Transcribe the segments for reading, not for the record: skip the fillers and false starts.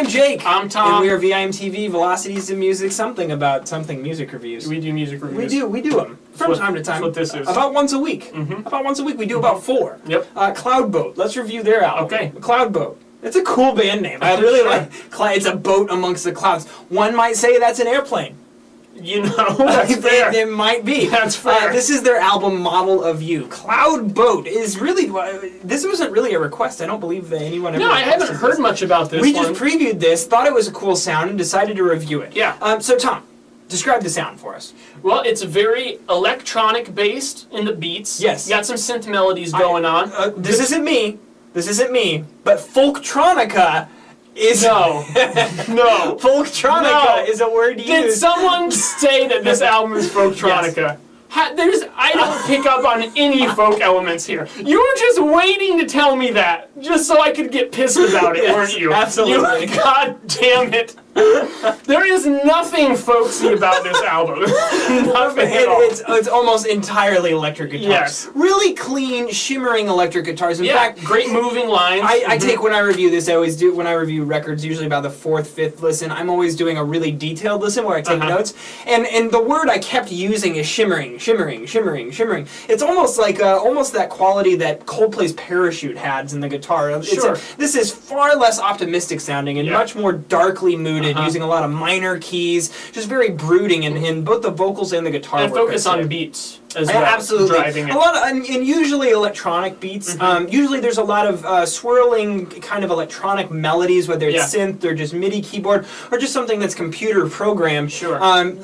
Jake. I'm Tom. And we are VIMTV, Velocities and Music, something about something music reviews. We do music reviews. We do them from time to time. That's what this is. About once a week. Mm-hmm. About once a week. We do about 4. Yep. Cloudboat. Let's review their album. Okay. Cloudboat. It's a cool band name. I really like. It's a boat amongst the clouds. One might say that's an airplane. You know, that's fair. It might be. That's fair. This is their album, Model of You. Cloudboat is really... This wasn't really a request. I don't believe that anyone ever... No, I haven't heard much about this We one. just previewed this, thought it was a cool sound, and decided to review it. Yeah. So, Tom, describe the sound for us. Well, it's very electronic based in the beats. Yes. You got some synth melodies going on. This isn't me. This isn't me. But Folktronica is... No. No. Folktronica is a word used. Did someone say that this album is Folktronica? Yes. I don't pick up on any folk elements here. You were just waiting to tell me that, just so I could get pissed about it, Yes, weren't you? absolutely. God damn it. There is nothing folksy about this album. Nothing at all. It's almost entirely electric guitars. Yes. Really clean, shimmering electric guitars. In fact, great moving lines. I take, when I review this, I always do, when I review records, usually about the 4th, 5th listen, I'm always doing a really detailed listen where I take notes. And the word I kept using is shimmering, shimmering, shimmering, shimmering. It's almost like, almost that quality that Coldplay's Parachute has in the guitar. Sure. This is far less optimistic sounding and much more darkly mooded, using a lot of minor keys, just very brooding, and both the vocals and the guitar. And focus on beats as well. Absolutely. Driving it. A lot of, and usually electronic beats. Usually there's a lot of swirling kind of electronic melodies, whether it's synth or just MIDI keyboard or just something that's computer programmed. Sure.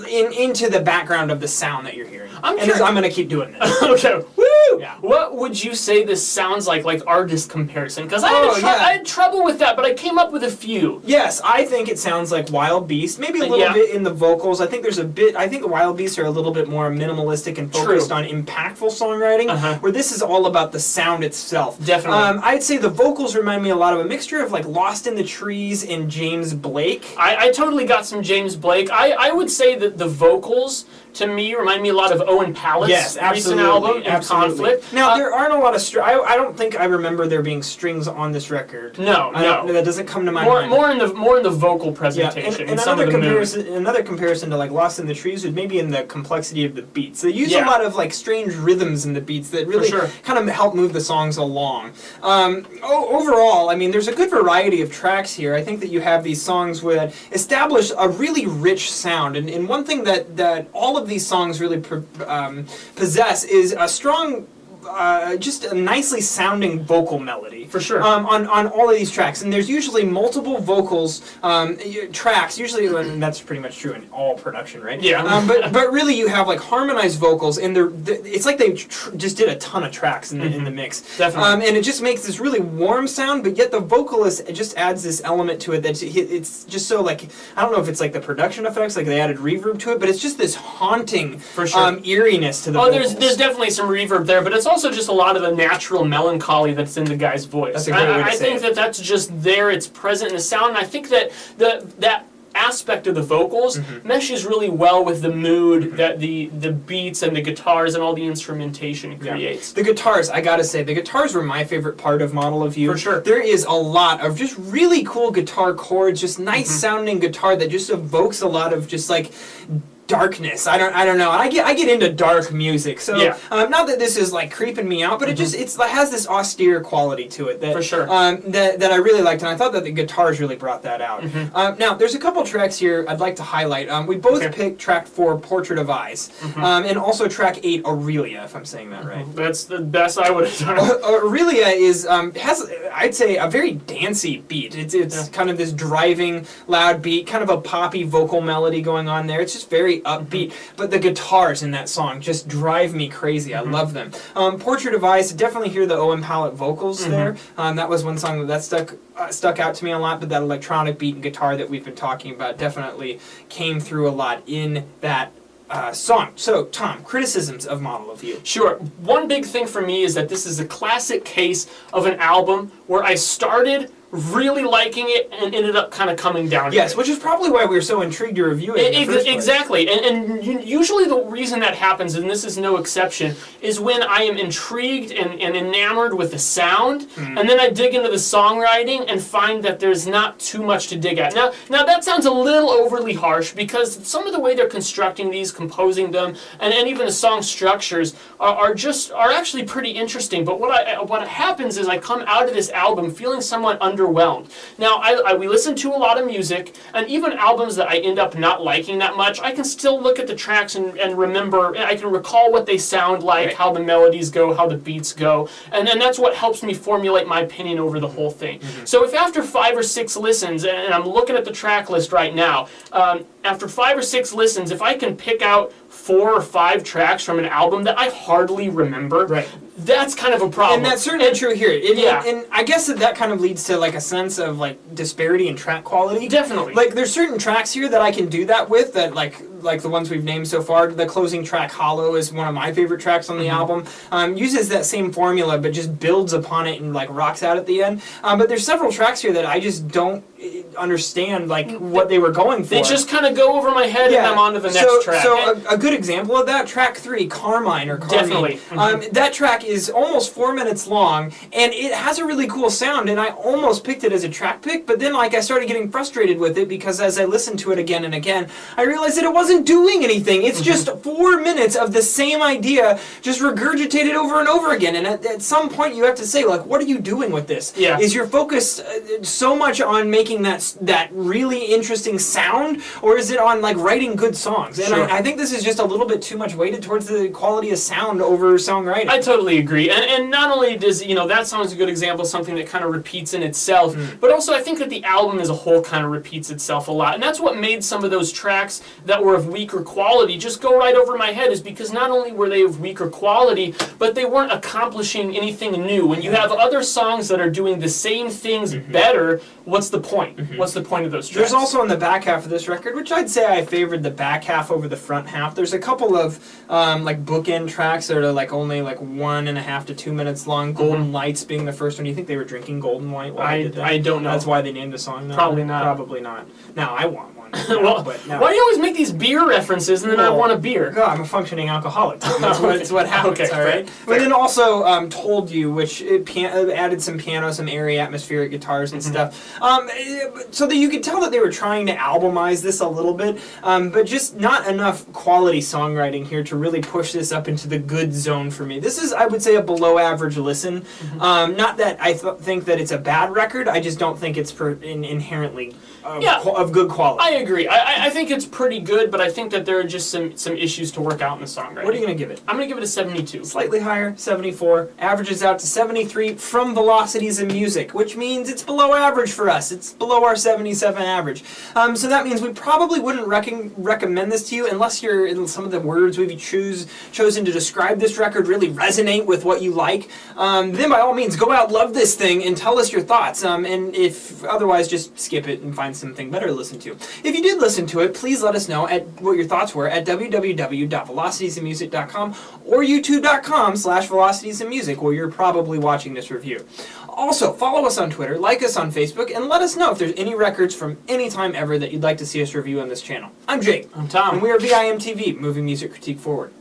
Into the background of the sound that you're hearing. I'm going to keep doing this. Okay. Woo! Yeah. What would you say this sounds like artist comparison? Because I had trouble with that, but I came up with a few. Yes, I think it sounds like Wild Beast. Maybe a little bit in the vocals. I think there's a bit. I think Wild Beasts are a little bit more minimalistic and focused on impactful songwriting, where this is all about the sound itself. Definitely. I'd say the vocals remind me a lot of a mixture of like Lost in the Trees and James Blake. I totally got some James Blake. I would say that the vocals, to me, remind me a lot of Owen Pallett's recent album, and Conflict. Now, there aren't a lot of I don't think I remember there being strings on this record. No. That doesn't come to my mind. More in the vocal presentation. And another comparison to like Lost in the Trees would maybe in the complexity of the beats. They use a lot of like strange rhythms in the beats that really kind of help move the songs along. Overall, I mean, there's a good variety of tracks here. I think that you have these songs that establish a really rich sound, and one thing that all of these songs really possess is a strong, just a nicely sounding vocal melody. For sure. On all of these tracks. And there's usually multiple vocals, tracks, usually, and that's pretty much true in all production, right? Yeah. But really you have like harmonized vocals, and it's like they just did a ton of tracks in the mix. Definitely. And it just makes this really warm sound, but yet the vocalist just adds this element to it that it's just so like, I don't know if it's like the production effects, like they added reverb to it, but it's just this haunting eeriness to the vocals. There's definitely some reverb there, but it's also just a lot of the natural melancholy that's in the guy's voice. That's a great way to I think that that's just there. It's present in the sound. And I think that that aspect of the vocals meshes really well with the mood that the beats and the guitars and all the instrumentation creates. The guitars, I gotta say, the guitars were my favorite part of Model of You. For sure. There is a lot of just really cool guitar chords, just nice sounding guitar that just evokes a lot of just like darkness. I don't know. I get into dark music, so not that this is like creeping me out, but it has this austere quality to it that for sure that I really liked, and I thought that the guitars really brought that out. Now, there's a couple tracks here I'd like to highlight. We both picked track 4, Portrait of Eyes, and also track 8, Aurelia, if I'm saying that right. That's the best I would have done. Aurelia is has, I'd say, a very dancey beat. It's kind of this driving, loud beat, kind of a poppy vocal melody going on there. It's just very upbeat, but the guitars in that song just drive me crazy. I love them. Portrait of Eyes, definitely hear the Owen Pallett vocals there. That was one song that stuck out to me a lot, but that electronic beat and guitar that we've been talking about definitely came through a lot in that song. So, Tom, criticisms of Model of You. Sure. One big thing for me is that this is a classic case of an album where I started really liking it and ended up kind of coming down to Yes, it. which is probably why we were so intrigued to review it in the first place. Exactly, and usually the reason that happens, and this is no exception, is when I am intrigued and enamored with the sound, and then I dig into the songwriting and find that there's not too much to dig at. Now that sounds a little overly harsh, because some of the way they're constructing these, composing them, and even the song structures are actually pretty interesting. But what happens is I come out of this album feeling somewhat underwhelmed. Now, we listen to a lot of music, and even albums that I end up not liking that much, I can still look at the tracks and remember, I can recall what they sound like, right. how the melodies go, how the beats go, and that's what helps me formulate my opinion over the whole thing. So if after 5 or 6 listens, and I'm looking at the track list right now, after 5 or 6 listens, if I can pick out 4 or 5 tracks from an album that I hardly remember, Right. that's kind of a problem. And that's certainly true here. Yeah. And I guess that kind of leads to like a sense of like disparity in track quality. Definitely. Like there's certain tracks here that I can do that with, that like the ones we've named so far. The closing track, Hollow, is one of my favorite tracks on the album. Uses that same formula, but just builds upon it and like rocks out at the end. But there's several tracks here that I just don't understand like what they were going for. They just kind of go over my head, and I'm on to the next track. So a good example of that, track 3, Carmine or Carmine. Definitely. That track is almost 4 minutes long, and it has a really cool sound, and I almost picked it as a track pick, but then like I started getting frustrated with it, because as I listened to it again and again, I realized that it wasn't doing anything. It's just 4 minutes of the same idea, just regurgitated over and over again, and at some point you have to say, like, what are you doing with this? Yeah. Is your focus so much on making that really interesting sound, or is it on like writing good songs? And Sure. I think this is just a little bit too much weighted towards the quality of sound over songwriting. I totally agree, and not only does that song is a good example of something that kind of repeats in itself, but also I think that the album as a whole kind of repeats itself a lot, and that's what made some of those tracks that were of weaker quality just go right over my head, is because not only were they of weaker quality, but they weren't accomplishing anything new. When you have other songs that are doing the same things better, what's the point? What's the point of those tracks? There's also on the back half of this record, which I'd say I favored the back half over the front half. There's a couple of like bookend tracks that are like only like 1.5 to 2 minutes long. Golden Lights being the first one. Do you think they were drinking Golden Light while they did that? I don't know. That's why they named the song that? Probably not. Probably not. Now I want one. Well, but no. why do you always make these beer references and then I want a beer? God, I'm a functioning alcoholic. That's what happens, Okay, all right? fair. But then also Told You, which added some piano, some airy atmospheric guitars and stuff. So that you could tell that they were trying to albumize this a little bit, but just not enough quality songwriting here to really push this up into the good zone for me. This is, I would say, a below average listen. Not that I think that it's a bad record, I just don't think it's inherently of good quality. I agree. I think it's pretty good, but I think that there are just some issues to work out in the songwriting. What are you going to give it? I'm going to give it a 72. Slightly higher, 74. Averages out to 73 from Velocities in Music, which means it's below average for us. It's below our 77 average. So that means we probably wouldn't recommend this to you unless some of the words we've chosen to describe this record really resonate with what you like. Then by all means, go out, love this thing, and tell us your thoughts. And if otherwise, just skip it and find something better to listen to. If you did listen to it, please let us know what your thoughts were at www.velocitiesandmusic.com or youtube.com/velocitiesandmusic, where you're probably watching this review. Also, follow us on Twitter, like us on Facebook, and let us know if there's any records from any time ever that you'd like to see us review on this channel. I'm Jake. I'm Tom. And we are VIMTV, Moving Music Critique Forward.